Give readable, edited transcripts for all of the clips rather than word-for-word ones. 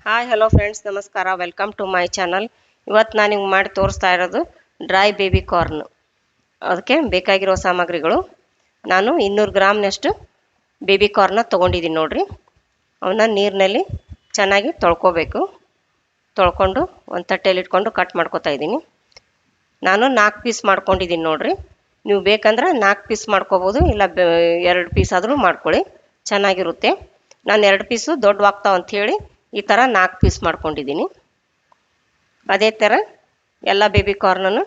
Hi hello friends, ನಮಸ್ಕಾರ. Welcome to my channel. ಇವತ್ತು ನಾನು ನಿಮ್ಗೆ ಮಾಡಿ ತೋರಿಸ್ತಾ ಇರೋದು ಡ್ರೈ ಬೇಬಿ ಕಾರ್ನ್. ಅದಕ್ಕೆ ಬೇಕಾಗಿರೋ ಸಾಮಗ್ರಿಗಳು: ನಾನು 200 ಗ್ರಾಮ್ನಷ್ಟು ಬೇಬಿ ಕಾರ್ನ ತೊಗೊಂಡಿದ್ದೀನಿ ನೋಡಿರಿ. ಅವನ್ನ ನೀರಿನಲ್ಲಿ ಚೆನ್ನಾಗಿ ತೊಳ್ಕೊಬೇಕು. ತೊಳ್ಕೊಂಡು ಒಂದು ತಟ್ಟೆಯಲ್ಲಿ ಇಟ್ಕೊಂಡು ಕಟ್ ಮಾಡ್ಕೊತಾ ಇದ್ದೀನಿ. ನಾನು 4 ಪೀಸ್ ಮಾಡ್ಕೊಂಡಿದ್ದೀನಿ ನೋಡಿರಿ. ನೀವು ಬೇಕಂದ್ರೆ 4 ಪೀಸ್ ಮಾಡ್ಕೋಬೋದು, ಇಲ್ಲ 2 ಪೀಸ್ ಆದರೂ ಮಾಡ್ಕೊಳ್ಳಿ, ಚೆನ್ನಾಗಿರುತ್ತೆ. ನಾನು 2 ಪೀಸು ದೊಡ್ಡವಾಗ್ತಾವ ಅಂಥೇಳಿ ಈ ಥರ 4 ಪೀಸ್ ಮಾಡ್ಕೊಂಡಿದ್ದೀನಿ. ಅದೇ ಥರ ಎಲ್ಲ ಬೇಬಿ ಕಾರ್ನನ್ನು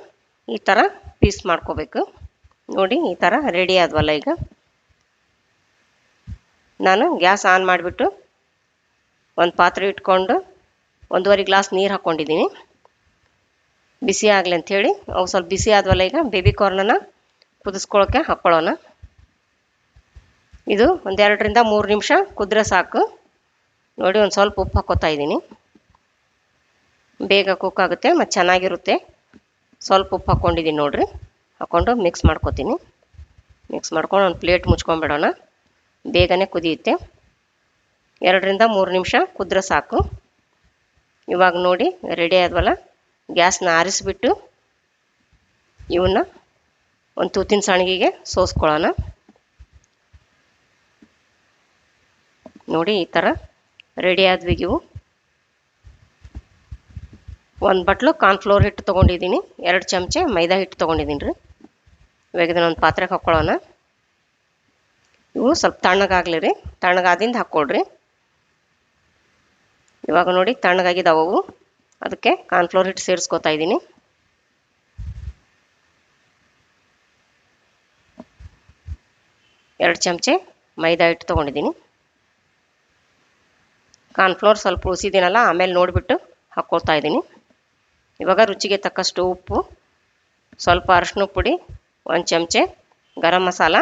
ಈ ಥರ ಪೀಸ್ ಮಾಡ್ಕೋಬೇಕು. ನೋಡಿ, ಈ ಥರ ರೆಡಿ ಆದ್ವಲ್ಲ. ಈಗ ನಾನು ಗ್ಯಾಸ್ ಆನ್ ಮಾಡಿಬಿಟ್ಟು ಒಂದು ಪಾತ್ರೆ ಇಟ್ಕೊಂಡು 1.5 ಗ್ಲಾಸ್ ನೀರು ಹಾಕ್ಕೊಂಡಿದ್ದೀನಿ, ಬಿಸಿ ಆಗಲಿ ಅಂಥೇಳಿ. ಅವು ಸ್ವಲ್ಪ ಬಿಸಿ ಆದ್ವಲ್ಲ. ಈಗ ಬೇಬಿ ಕಾರ್ನನ್ನು ಕುದಿಸ್ಕೊಳ್ಳೋಕ್ಕೆ ಹಾಕ್ಕೊಳ್ಳೋಣ. ಇದು 1-2 ರಿಂದ 3 ನಿಮಿಷ ಕುದ್ರೆ ಸಾಕು. ನೋಡಿ, ಒಂದು ಸ್ವಲ್ಪ ಉಪ್ಪು ಹಾಕ್ಕೋತಾ ಇದ್ದೀನಿ. ಬೇಗ ಕುಕ್ ಆಗುತ್ತೆ ಮತ್ತು ಚೆನ್ನಾಗಿರುತ್ತೆ. ಸ್ವಲ್ಪ ಉಪ್ಪು ಹಾಕ್ಕೊಂಡಿದ್ದೀನಿ ನೋಡಿರಿ. ಹಾಕ್ಕೊಂಡು ಮಿಕ್ಸ್ ಮಾಡ್ಕೊತೀನಿ. ಮಿಕ್ಸ್ ಮಾಡ್ಕೊಂಡು ಒಂದು ಪ್ಲೇಟ್ ಮುಚ್ಕೊಂಡ್ಬಿಡೋಣ. ಬೇಗನೆ ಕುದಿಯುತ್ತೆ. 2 ರಿಂದ 3 ನಿಮಿಷ ಕುದ್ರೆ ಸಾಕು. ಇವಾಗ ನೋಡಿ ರೆಡಿ ಆದ್ವಲ್ಲ. ಗ್ಯಾಸ್ನ ಆರಿಸ್ಬಿಟ್ಟು ಇವನ್ನ ಒಂದು ತೂತಿನ ಸಣ್ಗಿಗೆ ಸೋಸ್ಕೊಳ್ಳೋಣ. ನೋಡಿ, ಈ ಥರ ರೆಡಿ ಆದ್ವಿ ಇವು. 1 ಬಟ್ಲು ಕಾರ್ನ್ಫ್ಲೋರ್ ಹಿಟ್ಟು ತೊಗೊಂಡಿದ್ದೀನಿ, 2 ಚಮಚೆ ಮೈದಾ ಹಿಟ್ಟು ತೊಗೊಂಡಿದ್ದೀನಿ ರೀ. ಇವಾಗ ಇದನ್ನೊಂದು ಪಾತ್ರೆಗೆ ಹಾಕ್ಕೊಳ್ಳೋಣ. ಇವು ಸ್ವಲ್ಪ ತಣ್ಣಗಾಗಲಿ ರೀ. ತಣ್ಣಗಾದಿಂದ ಹಾಕ್ಕೊಳ್ರಿ. ಇವಾಗ ನೋಡಿ ತಣ್ಣಗಾಗಿದ್ದಾವು. ಅದಕ್ಕೆ ಕಾರ್ನ್ಫ್ಲೋರ್ ಹಿಟ್ಟು ಸೇರಿಸ್ಕೊತಾ ಇದ್ದೀನಿ. ಎರಡು ಚಮಚೆ ಮೈದಾ ಹಿಟ್ಟು ತೊಗೊಂಡಿದ್ದೀನಿ. ಕಾರ್ನ್ಫ್ಲೋರ್ ಸ್ವಲ್ಪ ಉಳಿಸಿದ್ದೀನಲ್ಲ, ಆಮೇಲೆ ನೋಡಿಬಿಟ್ಟು ಹಾಕ್ಕೊಳ್ತಾ ಇದ್ದೀನಿ. ಇವಾಗ ರುಚಿಗೆ ತಕ್ಕಷ್ಟು ಉಪ್ಪು, ಸ್ವಲ್ಪ ಅರಿಶಿನ ಪುಡಿ, 1 ಚಮಚೆ ಗರಂ ಮಸಾಲ,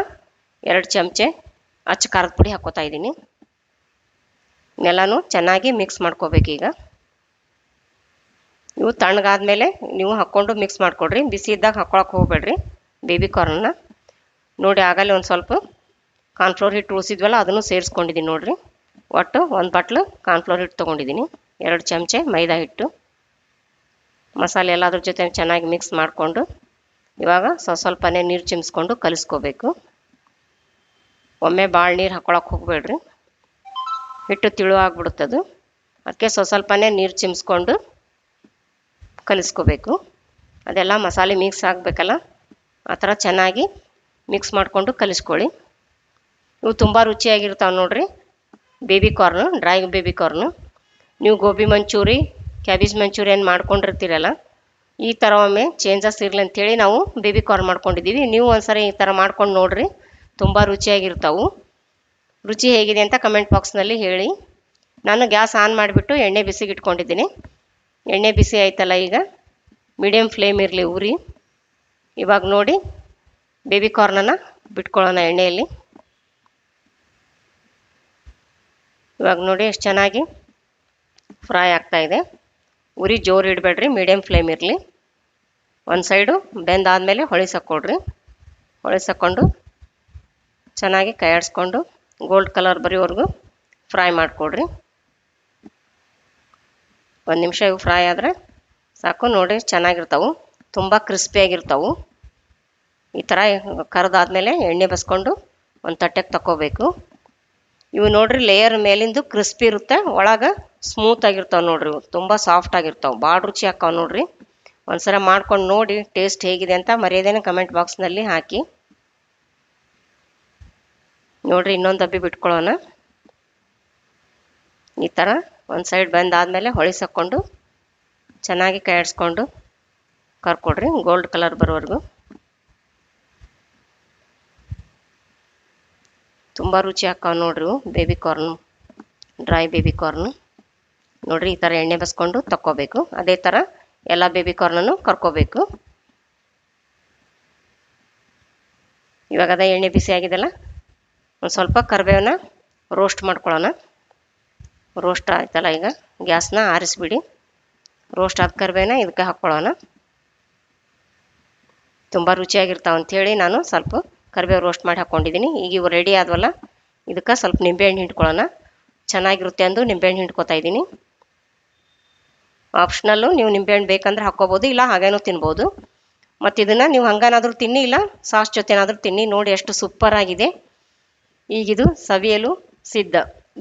2 ಚಮಚೆ ಅಚ್ಚ ಖಾರದ ಪುಡಿ ಹಾಕ್ಕೋತಾ ಇದ್ದೀನಿ. ಎಲ್ಲನೂ ಚೆನ್ನಾಗಿ ಮಿಕ್ಸ್ ಮಾಡ್ಕೋಬೇಕೀಗ. ಇವು ತಣ್ಣಗಾದ್ಮೇಲೆ ನೀವು ಹಾಕ್ಕೊಂಡು ಮಿಕ್ಸ್ ಮಾಡ್ಕೊಡ್ರಿ. ಬಿಸಿ ಇದ್ದಾಗ ಹಾಕ್ಕೊಳಕ್ಕೆ ಹೋಗಬೇಡ್ರಿ ಬೇಬಿ ಕಾರ್ನನ್ನ. ನೋಡಿ, ಆಗಲೇ ಒಂದು ಸ್ವಲ್ಪ ಕಾರ್ನ್ಫ್ಲೋರ್ ಹಿಟ್ಟು ಉಳಿಸಿದ್ವಲ್ಲ, ಅದನ್ನು ಸೇರಿಸ್ಕೊಂಡಿದ್ದೀನಿ ನೋಡಿರಿ. ಒಟ್ಟು 1 ಬಟ್ಲು ಕಾರ್ನ್ಫ್ಲೋರ್ ಹಿಟ್ಟು ತೊಗೊಂಡಿದ್ದೀನಿ, 2 ಚಮಚೆ ಮೈದಾ ಹಿಟ್ಟು. ಮಸಾಲೆ ಎಲ್ಲ ಅದ್ರ ಜೊತೆ ಚೆನ್ನಾಗಿ ಮಿಕ್ಸ್ ಮಾಡಿಕೊಂಡು ಇವಾಗ ಸ್ವಲ್ಪನೇ ನೀರು ಚಿಮ್ಸ್ಕೊಂಡು ಕಲಿಸ್ಕೋಬೇಕು. ಒಮ್ಮೆ ಭಾಳ ನೀರು ಹಾಕ್ಕೊಳಕ್ಕೆ ಹೋಗಬೇಡ್ರಿ, ಹಿಟ್ಟು ತಿಳುವಾಗ್ಬಿಡುತ್ತದು. ಅದಕ್ಕೆ ಸ್ವಲ್ಪನೇ ನೀರು ಚಿಮ್ಸ್ಕೊಂಡು ಕಲಿಸ್ಕೋಬೇಕು. ಅದೆಲ್ಲ ಮಸಾಲೆ ಮಿಕ್ಸ್ ಆಗಬೇಕಲ್ಲ, ಆ ಥರ ಚೆನ್ನಾಗಿ ಮಿಕ್ಸ್ ಮಾಡಿಕೊಂಡು ಕಲಿಸ್ಕೊಳ್ಳಿ. ಇವು ತುಂಬ ರುಚಿಯಾಗಿರ್ತಾವೆ ನೋಡಿರಿ baby corn, dry baby corn. ನೀವು ಗೋಬಿ ಮಂಚೂರಿ, ಕ್ಯಾಬೇಜ್ ಮಂಚೂರಿಯನ್ ಮಾಡ್ಕೊಂಡಿರ್ತೀರಲ್ಲ, ಈ ಥರ ಒಮ್ಮೆ ಚೇಂಜಸ್ ಇರಲಿ ಅಂಥೇಳಿ ನಾವು ಬೇಬಿ ಕಾರ್ನ್ ಮಾಡ್ಕೊಂಡಿದ್ದೀವಿ. ನೀವು ಒಂದ್ಸರಿ ಈ ಥರ ಮಾಡ್ಕೊಂಡು ನೋಡಿರಿ, ತುಂಬ ರುಚಿಯಾಗಿರ್ತಾವೆ. ರುಚಿ ಹೇಗಿದೆ ಅಂತ ಕಮೆಂಟ್ ಬಾಕ್ಸ್ನಲ್ಲಿ ಹೇಳಿ. ನಾನು ಗ್ಯಾಸ್ ಆನ್ ಮಾಡಿಬಿಟ್ಟು ಎಣ್ಣೆ ಬಿಸಿಗೆ ಇಟ್ಕೊಂಡಿದ್ದೀನಿ. ಎಣ್ಣೆ ಬಿಸಿ ಆಯ್ತಲ್ಲ, ಈಗ ಮೀಡಿಯಮ್ ಫ್ಲೇಮ್ ಇರಲಿ ಉರಿ. ಇವಾಗ ನೋಡಿ ಬೇಬಿ ಕಾರ್ನನ್ನು ಬಿಟ್ಕೊಳ್ಳೋಣ ಎಣ್ಣೆಯಲ್ಲಿ. ಇವಾಗ ನೋಡಿ ಎಷ್ಟು ಚೆನ್ನಾಗಿ ಫ್ರೈ ಆಗ್ತಾಯಿದೆ. ಉರಿ ಜೋರು ಇಡಬೇಡ್ರಿ, ಮೀಡಿಯಮ್ ಫ್ಲೇಮ್ ಇರಲಿ. ಒಂದು ಸೈಡು ಬೆಂದಾದಮೇಲೆ ಹೊಳಿಸಾಕೊಡ್ರಿ. ಹೊಳಿಸಾಕೊಂಡು ಚೆನ್ನಾಗಿ ಕೈ ಆಡಿಸ್ಕೊಂಡು ಗೋಲ್ಡ್ ಕಲರ್ ಬರೋವರೆಗೂ ಫ್ರೈ ಮಾಡಿಕೊಡ್ರಿ. 1 ನಿಮಿಷ ಇವು ಫ್ರೈ ಆದರೆ ಸಾಕು. ನೋಡಿ, ಚೆನ್ನಾಗಿರ್ತಾವೆ, ತುಂಬ ಕ್ರಿಸ್ಪಿಯಾಗಿರ್ತಾವೆ. ಈ ಥರ ಕರೆದಾದ್ಮೇಲೆ ಎಣ್ಣೆ ಬಸ್ಕೊಂಡು ಒಂದು ತಟ್ಟೆಗೆ ತಗೋಬೇಕು. ಇವು ನೋಡ್ರಿ, ಲೇಯರ್ ಮೇಲಿಂದು ಕ್ರಿಸ್ಪಿ ಇರುತ್ತೆ, ಒಳಗೆ ಸ್ಮೂತ್ ಆಗಿರ್ತಾವೆ ನೋಡ್ರಿ. ಇವು ತುಂಬ ಸಾಫ್ಟ್ ಆಗಿರ್ತಾವೆ, ಭಾಳ ರುಚಿ ಹಾಕಾವೆ ನೋಡ್ರಿ. ಒಂದ್ಸಲ ಮಾಡ್ಕೊಂಡು ನೋಡಿ ಟೇಸ್ಟ್ ಹೇಗಿದೆ ಅಂತ ಮರ್ಯಾದೇನೆ ಕಮೆಂಟ್ ಬಾಕ್ಸ್ನಲ್ಲಿ ಹಾಕಿ. ನೋಡ್ರಿ, ಇನ್ನೊಂದು ಡಬ್ಬಿ ಬಿಟ್ಕೊಳ್ಳೋಣ. ಈ ಥರ ಒಂದು ಸೈಡ್ ಬಂದಾದಮೇಲೆ ಹೊಳಿಸಾಕೊಂಡು ಚೆನ್ನಾಗಿ ಕೈ ಆಡಿಸ್ಕೊಂಡು ಕರ್ಕೊಡ್ರಿ, ಗೋಲ್ಡ್ ಕಲರ್ ಬರೋವರೆಗೂ. ತುಂಬ ರುಚಿ ಹಾಕಾವೆ ನೋಡ್ರಿ baby corn, dry baby corn. ನೋಡಿರಿ, ಈ ಥರ ಎಣ್ಣೆ ಬಸ್ಕೊಂಡು ತಕ್ಕೋಬೇಕು. ಅದೇ ಥರ ಎಲ್ಲ ಬೇಬಿ ಕಾರ್ನನ್ನು ಕರ್ಕೋಬೇಕು. ಇವಾಗ ಅದೇ ಎಣ್ಣೆ ಬಿಸಿ ಆಗಿದೆಲ್ಲ, ಒಂದು ಸ್ವಲ್ಪ ಕರಿಬೇವನ್ನ ರೋಸ್ಟ್ ಮಾಡ್ಕೊಳ್ಳೋಣ. ರೋಸ್ಟ್ ಆಯ್ತಲ್ಲ, ಈಗ ಗ್ಯಾಸ್ನ ಆರಿಸ್ಬಿಡಿ. ರೋಸ್ಟ್ ಆದ ಕರಿಬೇವನ್ನ ಇದಕ್ಕೆ ಹಾಕ್ಕೊಳ್ಳೋಣ. ತುಂಬ ರುಚಿಯಾಗಿರ್ತಾವೆ ಅಂಥೇಳಿ ನಾನು ಸ್ವಲ್ಪ ಕರಿಬೇವು ರೋಸ್ಟ್ ಮಾಡಿ ಹಾಕ್ಕೊಂಡಿದ್ದೀನಿ. ಈಗ ಇವು ರೆಡಿ ಆದ್ವಲ್ಲ, ಇದಕ್ಕೆ ಸ್ವಲ್ಪ ನಿಂಬೆಹಣ್ಣು ಹಿಂಡ್ಕೊಳ್ಳೋಣ. ಚೆನ್ನಾಗಿರುತ್ತೆ ಅಂದು ನಿಂಬೆಹಣ್ಣು ಹಿಂಡ್ಕೊತಾ ಇದ್ದೀನಿ. ಆಪ್ಷನಲ್ಲು, ನೀವು ನಿಂಬೆಹಣ್ಣು ಬೇಕಂದ್ರೆ ಹಾಕ್ಕೋಬೋದು, ಇಲ್ಲ ಹಾಗೇನೂ ತಿನ್ಬೋದು. ಮತ್ತು ಇದನ್ನು ನೀವು ಹಂಗೇನಾದರೂ ತಿನ್ನಿ, ಇಲ್ಲ ಸಾಸ್ ಜೊತೆನಾದರೂ ತಿನ್ನಿ. ನೋಡಿ ಎಷ್ಟು ಸೂಪರ್ ಆಗಿದೆ. ಈಗಿದು ಸವಿಯಲು ಸಿದ್ಧ.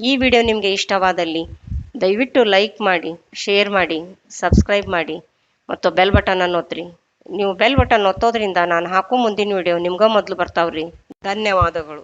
ಈ ವಿಡಿಯೋ ನಿಮಗೆ ಇಷ್ಟವಾದಲ್ಲಿ ದಯವಿಟ್ಟು ಲೈಕ್ ಮಾಡಿ, ಶೇರ್ ಮಾಡಿ, ಸಬ್ಸ್ಕ್ರೈಬ್ ಮಾಡಿ ಮತ್ತು ಬೆಲ್ ಬಟನನ್ನು ಒತ್ತಿರಿ. ನೀವು ಬೆಲ್ ಬಟನ್ ಒತ್ತೋದ್ರಿಂದ ನಾನು ಹಾಕೋ ಮುಂದಿನ ವಿಡಿಯೋ ನಿಮ್ಗೆ ಮೊದಲು ಬರ್ತಾವ್ರಿ. ಧನ್ಯವಾದಗಳು.